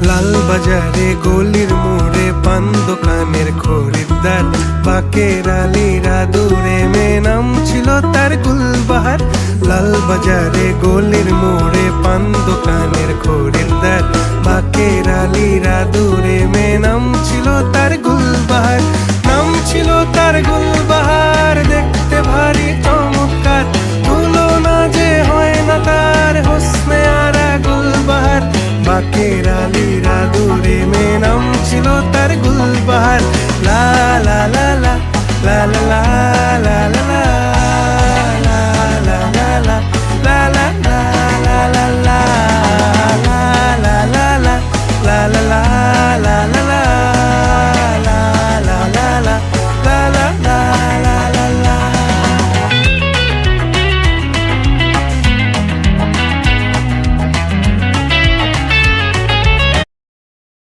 লাল বাজারে গলির মোড়ে পান দোকানের খরিদ্দার, বাকের আলীরা দূরে মে নাম ছিল তার গুলবাহার। লাল বাজারে গলির মোড়ে পান দোকানের খরিদ্দার, বাকের